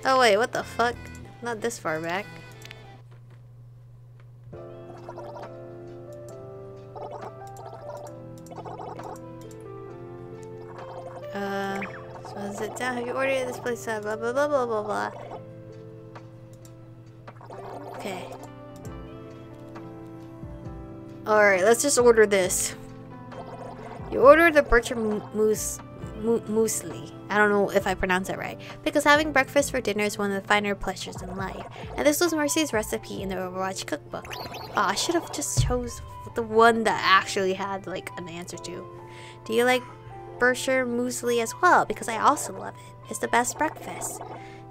Oh wait, what the fuck? Not this far back. So is it down? Have you ordered this place? Blah blah blah blah blah blah. Okay. Alright, let's just order this. You order the Bircher muesli. I don't know if I pronounced it right. Because having breakfast for dinner is one of the finer pleasures in life. And this was Mercy's recipe in the Overwatch cookbook. Oh, I should have just chose the one that actually had like an answer to. Do you like Bircher muesli as well? Because I also love it. It's the best breakfast.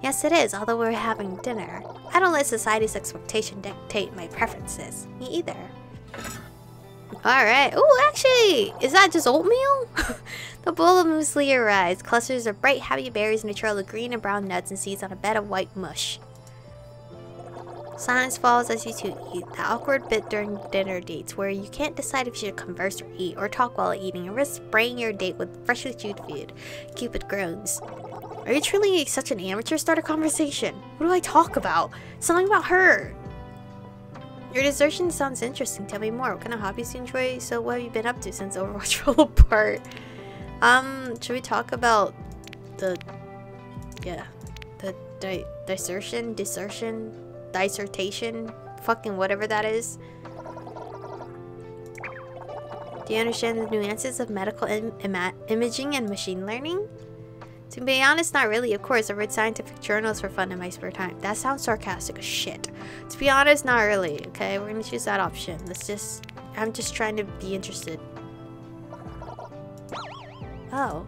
Yes, it is, although we're having dinner. I don't let society's expectation dictate my preferences. Me either. Alright. Oh, actually, is that just oatmeal? The bowl of muesli arrives. Clusters of bright, happy berries and a trail of green and brown nuts and seeds on a bed of white mush. Silence falls as you two eat. The awkward bit during dinner dates where you can't decide if you should converse or eat or talk while eating and risk spraying your date with freshly chewed food. Cupid groans. Are you truly such an amateur? Start a conversation. What do I talk about? Something about her. Your desertion sounds interesting. Tell me more. What kind of hobbies do you enjoy? So what have you been up to since Overwatch fell apart? Should we talk about the Yeah. The dissertation, fucking whatever that is. Do you understand the nuances of medical imaging and machine learning? To be honest, not really. Of course, I read scientific journals for fun in my spare time. That sounds sarcastic as shit. To be honest, not really. Okay, we're gonna choose that option. I'm just trying to be interested. Oh.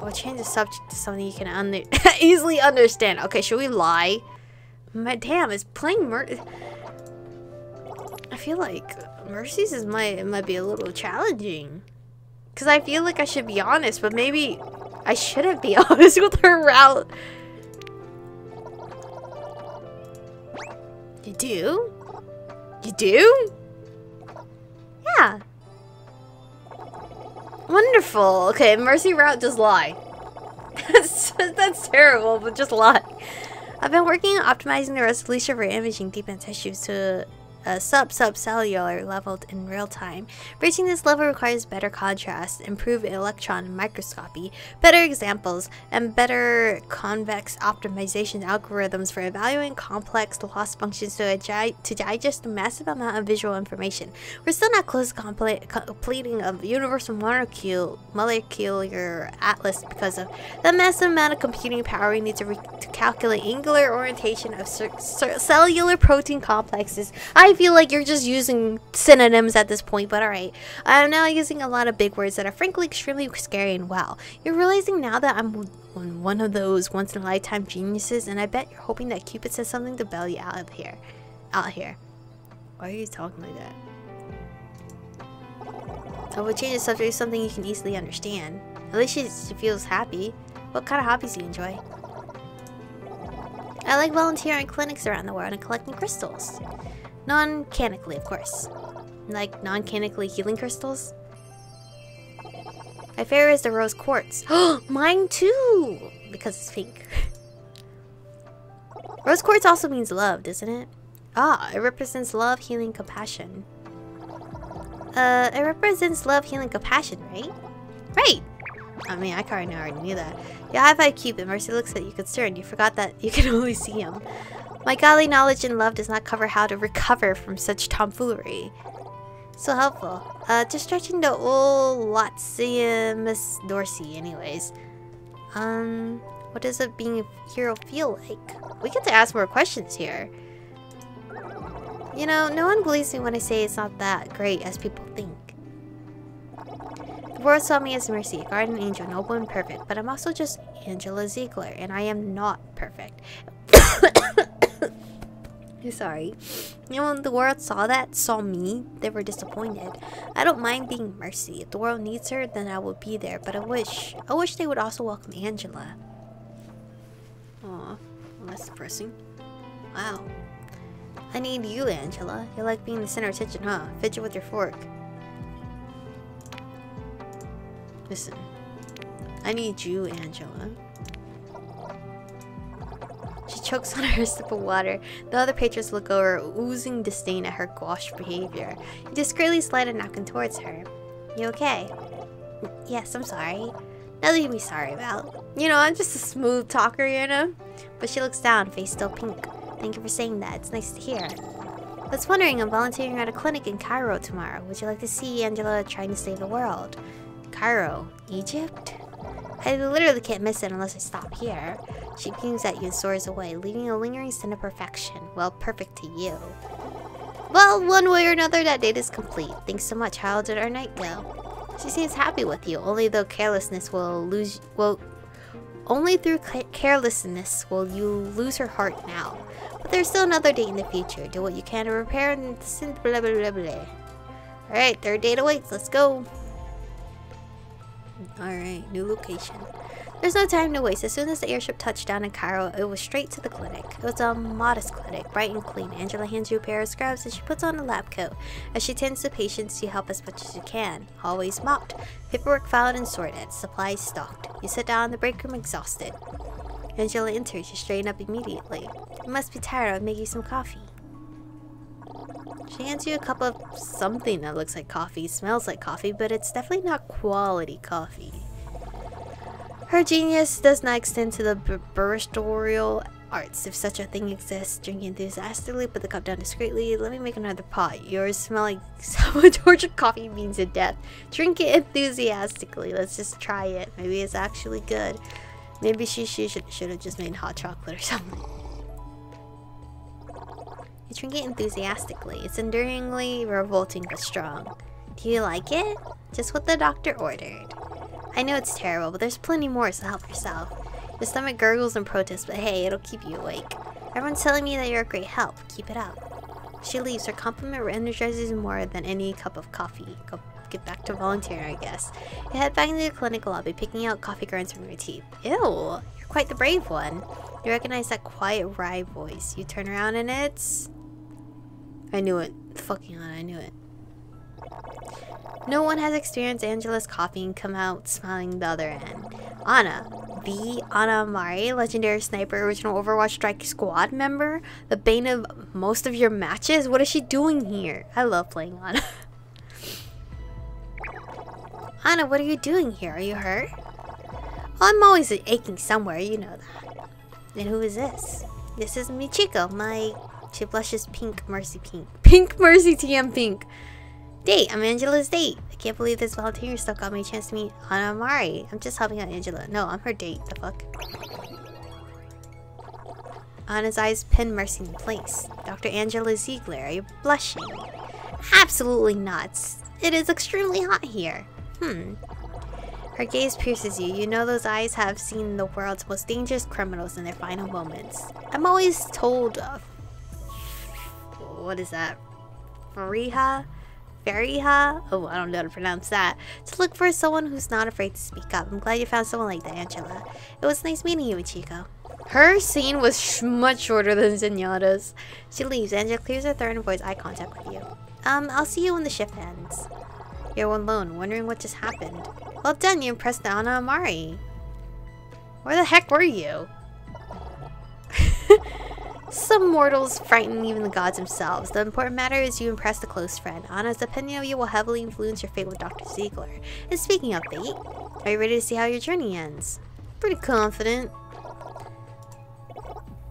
We'll change the subject to something you can easily understand. Okay, should we lie? Damn, is playing I feel like Mercy's might be a little challenging. Because I feel like I should be honest, but maybe I shouldn't be honest with her route. You do? You do? Yeah. Wonderful. Okay, Mercy route, just lie. That's terrible, but just lie. I've been working on optimizing the resolution for imaging deep in tissues to a subcellular level in real time. Reaching this level requires better contrast, improved electron microscopy, better examples, and better convex optimization algorithms for evaluating complex loss functions to digest a massive amount of visual information. We're still not close to completing a universal molecular atlas because of the massive amount of computing power we need to calculate angular orientation of cellular protein complexes. I feel like you're just using synonyms at this point, but alright. I'm now using a lot of big words that are frankly extremely scary and wow. You're realizing now that I'm one of those once-in-a-lifetime geniuses, and I bet you're hoping that Cupid says something to bail you out of here. Why are you talking like that? I would change the subject to something you can easily understand. At least she feels happy. What kind of hobbies do you enjoy? I like volunteering clinics around the world and collecting crystals. Non-canically, of course. Like non-canically healing crystals? My favorite is the rose quartz. Oh, mine too! Because it's pink. Rose quartz also means love, doesn't it? Ah, it represents love, healing, compassion. It represents love, healing, compassion, right? Right! I mean, I kind of already knew that. Yeah, high five Cupid. Mercy looks at you concerned. You forgot that you can only see him. My godly knowledge and love does not cover how to recover from such tomfoolery. So helpful. Just stretching the old Miss Dorsey anyways. What does it being a hero feel like? We get to ask more questions here. You know, no one believes me when I say it's not that great as people think. The world saw me as Mercy, a guardian angel, noble and perfect, but I'm also just Angela Ziegler, and I am not perfect. I'm sorry. You know, when the world saw me, they were disappointed. I don't mind being Mercy. If the world needs her, then I will be there, but I wish they would also welcome Angela. Aw, well, that's depressing. Wow. I need you, Angela. You like being the center of attention, huh? Fidget with your fork. Listen, I need you, Angela. She chokes on her sip of water. The other patrons look over, oozing disdain at her gauche behavior. You discreetly slide a napkin towards her. You okay? Yes, I'm sorry. Nothing to be sorry about. You know, I'm just a smooth talker, you know? But she looks down, face still pink. Thank you for saying that. It's nice to hear. I was wondering, I'm volunteering at a clinic in Cairo tomorrow. Would you like to see Angela trying to save the world? Cairo, Egypt? I literally can't miss it unless I stop here. She beams at you and soars away, leaving a lingering scent of perfection. Well, perfect to you. Well, one way or another, that date is complete. Thanks so much. How did our night go? She seems happy with you, only through carelessness will you lose her heart now. But there's still another date in the future. Do what you can to repair and blah blah blah blah. Alright, third date awaits. Let's go. Alright, new location. There's no time to waste. As soon as the airship touched down in Cairo, it was straight to the clinic. It was a modest clinic, bright and clean. Angela hands you a pair of scrubs and she puts on a lab coat. As she tends to patients, you help as much as you can. Always mopped. Paperwork filed and sorted. Supplies stocked. You sit down in the break room exhausted. Angela enters. You straighten up immediately. You must be tired. I'll make you some coffee. She hands you a cup of something that looks like coffee, smells like coffee, but it's definitely not quality coffee. Her genius does not extend to the baristorial arts, if such a thing exists. Drink enthusiastically, put the cup down discreetly. Let me make another pot. Yours smell like someone tortured coffee beans to death. Drink it enthusiastically. Let's just try it. Maybe it's actually good. Maybe she should have just made hot chocolate or something. You drink it enthusiastically. It's enduringly revolting but strong. Do you like it? Just what the doctor ordered. I know it's terrible, but there's plenty more, so help yourself. Your stomach gurgles in protest, but hey, it'll keep you awake. Everyone's telling me that you're a great help. Keep it up. She leaves. Her compliment energizes more than any cup of coffee. Go get back to volunteering, I guess. You head back into the clinic lobby, picking out coffee grinds from your teeth. Ew, you're quite the brave one. You recognize that quiet, wry voice. You turn around and it's... I knew it. Fucking on, I knew it. No one has experienced Angela's coffee and come out smiling the other end. Ana, the Aromie, legendary sniper, original Overwatch Strike Squad member, the bane of most of your matches? What is she doing here? I love playing Ana. Ana, what are you doing here? Are you hurt? Oh, I'm always aching somewhere, you know that. And who is this? This is Michiko, my... She blushes pink, Mercy pink. Pink, Mercy, TM pink. Date, I'm Angela's date. I can't believe this volunteer stuff got me a chance to meet Aromie. I'm just helping out Angela. No, I'm her date. The fuck? Anna's eyes pin Mercy in place. Dr. Angela Ziegler, are you blushing? Absolutely not. It is extremely hot here. Her gaze pierces you. You know those eyes have seen the world's most dangerous criminals in their final moments. I'm always told... what is that? Fariha? Oh, I don't know how to pronounce that. To look for someone who's not afraid to speak up. I'm glad you found someone like that, Angela. It was nice meeting you, Michiko. Her scene was much shorter than Zenyatta's. She leaves. Angela clears her throat and avoids eye contact with you. I'll see you when the shift ends. You're alone, wondering what just happened. Well done, you impressed Aromie. Where the heck were you? Some mortals frighten even the gods themselves. The important matter is you impress a close friend. Anna's opinion of you will heavily influence your fate with Dr. Ziegler. And speaking of fate, are you ready to see how your journey ends? Pretty confident.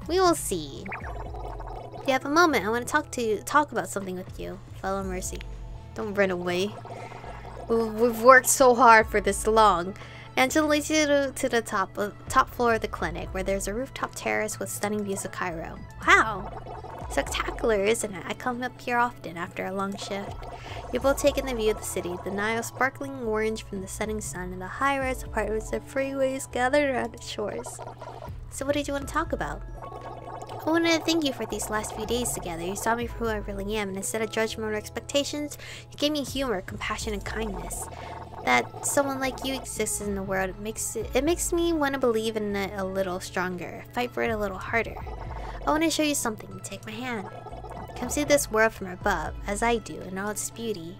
We will see. If you have a moment, I want to talk about something with you, fellow Mercy. Don't run away. We've worked so hard for this long. Angela leads you to the top floor of the clinic, where there's a rooftop terrace with stunning views of Cairo. Wow! Spectacular, isn't it? I come up here often after a long shift. You both take in the view of the city, the Nile sparkling orange from the setting sun, and the high-rise apartments and freeways gathered around its shores. So what did you want to talk about? I wanted to thank you for these last few days together. You saw me for who I really am, and instead of judgment or expectations, you gave me humor, compassion, and kindness. That someone like you exists in the world, it makes me want to believe in it a little stronger, fight for it a little harder. I want to show you something. Take my hand. Come see this world from above, as I do, in all its beauty.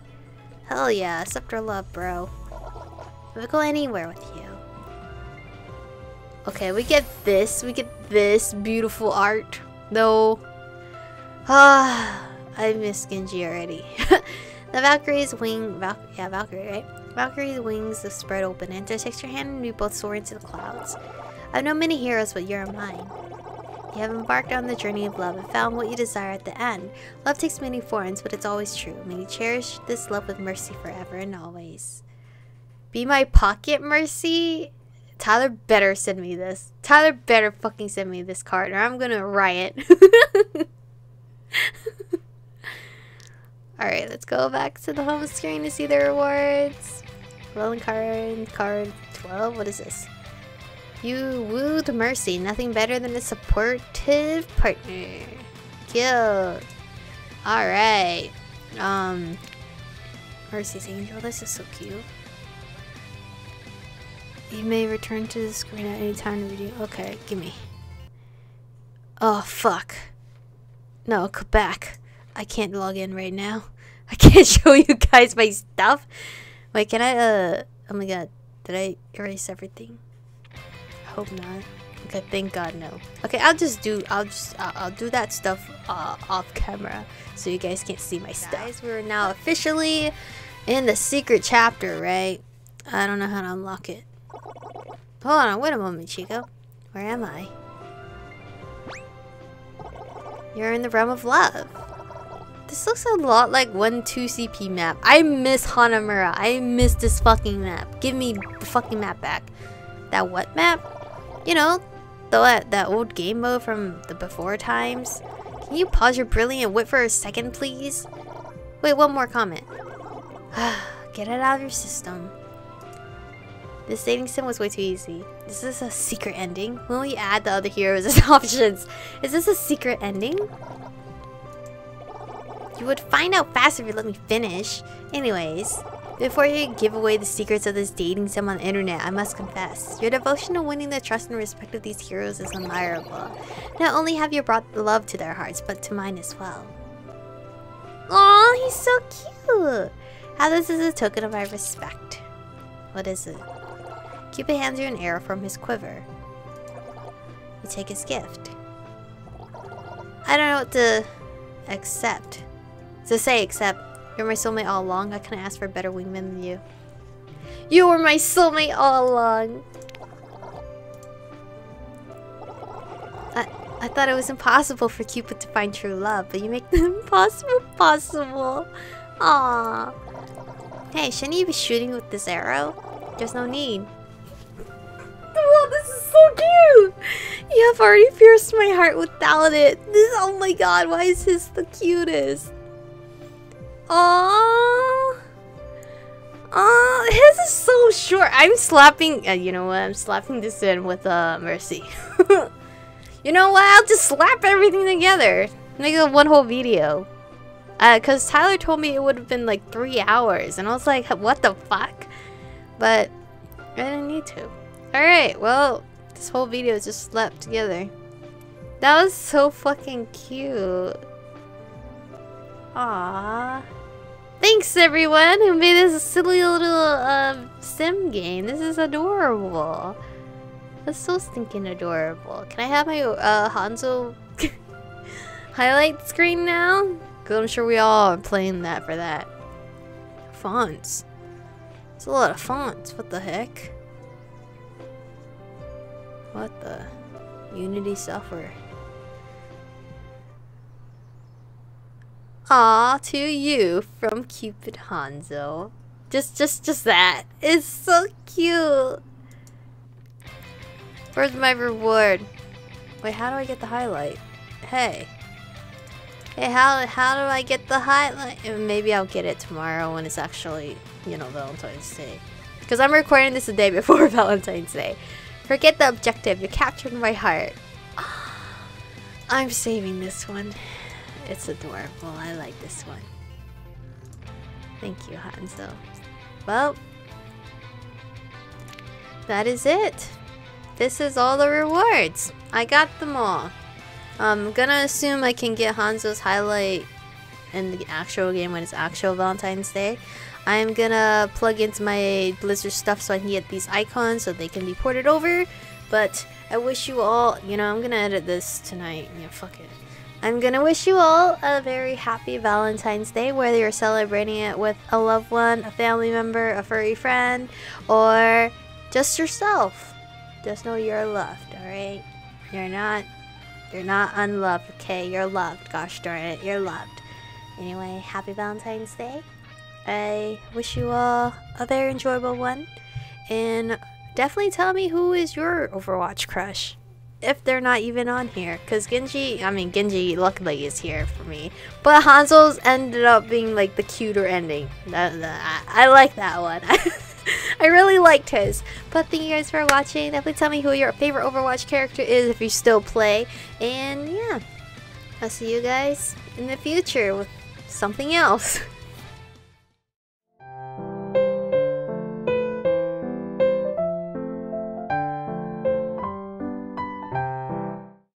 Hell yeah, scepter love, bro. We'll go anywhere with you. Okay, we get this beautiful art, though. I miss Genji already. The Valkyrie's wing, Valkyrie, right? Valkyrie's wings spread open, and to take your hand and we both soar into the clouds. I've known many heroes, but you're mine. You have embarked on the journey of love and found what you desire at the end. Love takes many forms, but it's always true. May you cherish this love with Mercy forever and always. Be my pocket, Mercy? Tyler better send me this. Tyler better fucking send me this card, or I'm gonna riot. Alright, let's go back to the home screen to see the rewards. Rolling card 12. What is this? You wooed Mercy. Nothing better than a supportive partner. Cute. Alright. Mercy's angel. This is so cute. You may return to the screen at any time in the video. Okay, gimme. Oh, fuck. No, go back. I can't log in right now. I can't show you guys my stuff. Wait, can I, oh my god. Did I erase everything? I hope not. Okay, thank god no. Okay, I'll do that stuff off camera so you guys can't see my stuff. Guys, we're now officially in the secret chapter, right? I don't know how to unlock it. Hold on, wait a moment, Chico. Where am I? You're in the realm of love. This looks a lot like 1-2 CP map. I miss Hanamura. I miss this fucking map. Give me the fucking map back. That what map? You know, that old game mode from the before times. Can you pause your brilliant wit for a second, please? Wait, one more comment. Get it out of your system. This dating sim was way too easy. Is this a secret ending? When we add the other heroes as options? Is this a secret ending? You would find out fast if you let me finish. Anyways, before you give away the secrets of this dating sim on the internet, I must confess, your devotion to winning the trust and respect of these heroes is admirable. Not only have you brought the love to their hearts, but to mine as well. Aw, he's so cute! How this is a token of my respect. What is it? Cupid hands you an arrow from his quiver. You take his gift. I don't know what to accept. To say except, you're my soulmate all along. I couldn't ask for a better wingman than you. You were my soulmate all along. I thought it was impossible for Cupid to find true love, but you make the impossible possible. Aww. Hey, shouldn't you be shooting with this arrow? There's no need. Wow, this is so cute! You have already pierced my heart without it. Oh my god, why is his the cutest? Aww. Aww, his is so short. I'm slapping, you know what? I'm slapping this in with Mercy. You know what? I'll just slap everything together. Make it one whole video. Cause Tyler told me it would have been like 3 hours, and I was like, what the fuck? But I didn't need to. Alright, well, this whole video is just slapped together. That was so fucking cute. Aww. Thanks everyone who made this a silly little sim game. This is adorable. That's so stinking adorable. Can I have my Hanzo highlight screen now? Because I'm sure we all are playing that for that. Fonts. It's a lot of fonts. What the heck? What the? Unity software. Aw, to you from Cupid Hanzo. Just that. It's so cute. Where's my reward? Wait, how do I get the highlight? Hey. Hey, how do I get the highlight? Maybe I'll get it tomorrow when it's actually, you know, Valentine's Day. Because I'm recording this the day before Valentine's Day. Forget the objective. You captured my heart. I'm saving this one. It's adorable. I like this one. Thank you, Hanzo. Well, that is it. This is all the rewards. I got them all. I'm gonna assume I can get Hanzo's highlight in the actual game when it's actual Valentine's Day. I'm gonna plug into my Blizzard stuff so I can get these icons so they can be ported over. But I wish you all, you know, I'm gonna edit this tonight. Yeah, fuck it. I'm gonna wish you all a very happy Valentine's Day, whether you're celebrating it with a loved one, a family member, a furry friend, or just yourself. Just know you're loved, alright? You're not unloved, okay? You're loved. Gosh darn it, you're loved. Anyway, happy Valentine's Day. I wish you all a very enjoyable one. And definitely tell me who is your Overwatch crush. If they're not even on here. Because Genji luckily is here for me. But Hanzo's ended up being like the cuter ending. I like that one. I really liked his. But thank you guys for watching. Definitely tell me who your favorite Overwatch character is if you still play. And yeah, I'll see you guys in the future with something else.